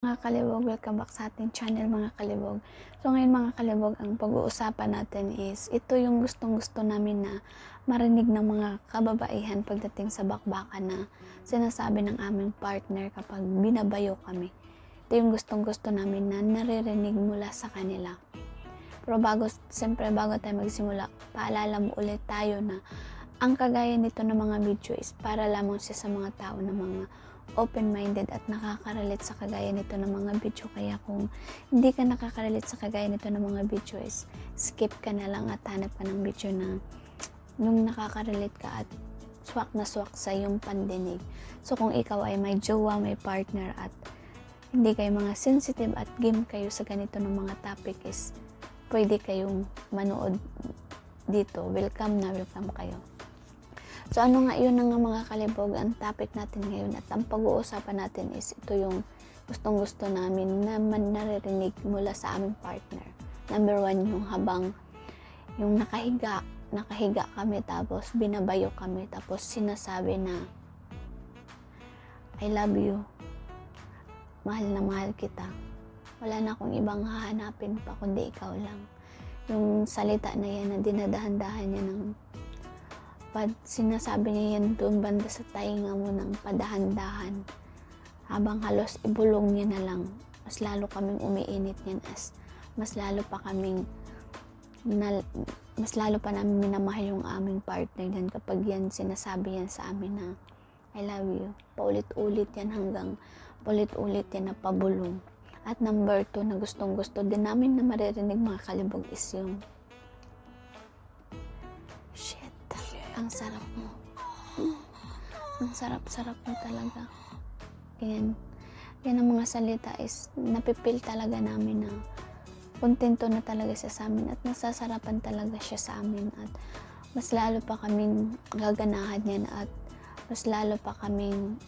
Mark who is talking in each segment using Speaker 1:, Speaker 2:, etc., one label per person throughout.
Speaker 1: Mga kalibog, welcome back sa ating channel mga kalibog. So ngayon mga kalibog, ang pag-uusapan natin is ito yung gustong-gusto namin na marinig ng mga kababaihan pagdating sa bakbakan na sinasabi ng aming partner kapag binabayo kami. Ito yung gustong-gusto namin na naririnig mula sa kanila. Pero siyempre bago tayo magsimula, paalala mo ulit tayo na ang kagaya nito ng mga video is para lamang siya sa mga tao na mga open-minded at nakaka-relate sa kagaya nito ng mga video. Kaya kung hindi ka nakaka-relate sa kagaya nito ng mga video is skip ka na lang at hanap ka ng video na nung nakaka-relate ka at swak na swak sa iyong pandinig. So kung ikaw ay may jowa, may partner at hindi kayo mga sensitive at game kayo sa ganito ng mga topic is pwede kayong manood dito. Welcome kayo. So ano nga yun nga mga kalibog, ang topic natin ngayon at ang pag-uusapan natin is ito yung gustong-gusto namin na naririnig mula sa aming partner. Number 1, yung habang yung nakahiga kami tapos binabayo kami tapos sinasabi na I love you, mahal na mahal kita, wala na akong ibang hahanapin pa kundi ikaw lang. Yung salita na yan na dinadahan-dahan niya ng sinasabi niya yan doon banda sa tainga mo ng padahan-dahan habang halos ibulong niya na lang, mas lalo kaming umiinit niyan as mas lalo pa namin minamahal yung aming partner yan kapag yan sinasabi yan sa amin na I love you. Paulit-ulit yan hanggang paulit-ulit yan na pabulong. At number 2 na gustong-gusto din namin na maririnig mga kalibog is yung ang sarap mo. Ang sarap-sarap mo talaga. Yan ang mga salita is napipil talaga namin na kontento na talaga siya sa amin at nasasarapan talaga siya sa amin at mas lalo pa kaming gaganahan yan at mas lalo pa kaming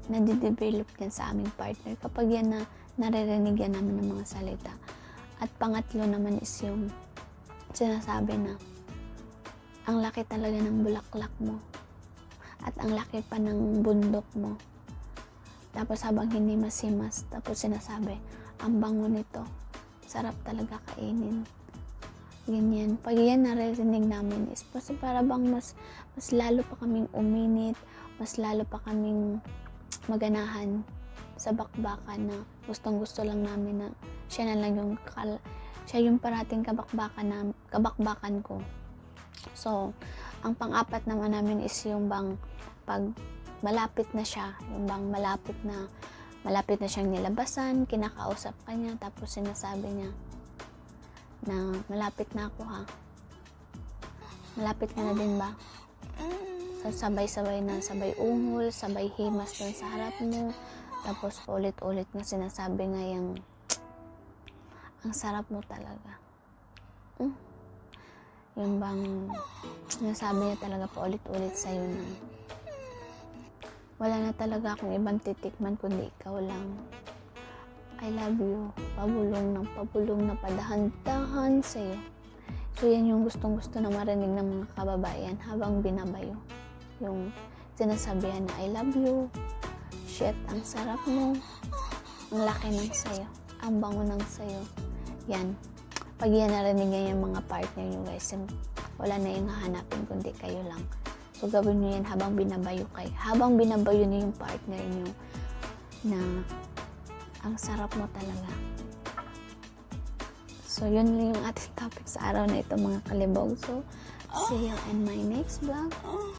Speaker 1: nadidevelop yan sa aming partner kapag yan na naririnig yan namin ng mga salita. At pangatlo naman is yung sinasabi na ang laki talaga ng bulaklak mo at ang laki pa ng bundok mo. Tapos habang hindi masimas, tapos sinasabi, ang bango nito, sarap talaga kainin. Ganyan. Pag yan naririnig namin is para bang mas lalo pa kaming uminit, mas lalo pa kaming maganahan sa bakbakan na gustong-gusto lang namin na siya na lang yung parating kabakbakan ko. So, ang pang-apat naman namin is yung bang pag malapit na siya, yung bang malapit na siyang nilabasan, kinakausap ka niya, tapos sinasabi niya na malapit na ako ha. Malapit ka na din ba? So, sabay-sabay na, sabay ungol, sabay himas dun sa harap mo, tapos ulit-ulit nga sinasabi nga yung ang sarap mo talaga. Yung bang sinasabi niya talaga pa ulit-ulit sa'yo na wala na talaga akong ibang titikman kundi ikaw lang. I love you. Pabulong na padahan-dahan sa'yo. So yan yung gustong-gusto na marinig ng mga kababayan habang binabayo. Yung sinasabihan na I love you. Shit, ang sarap mo. Ang laki ng sayo. Ang bango ng sayo. Yan. Pag yan narinig niya yung mga partner nyo guys, wala na yung hahanapin kundi kayo lang. So gawin nyo yan habang binabayo kayo. Habang binabayo nyo yung partner nyo na ang sarap mo talaga. So yun lang yung ating topic sa araw na ito mga kalibog. So see you in my next vlog.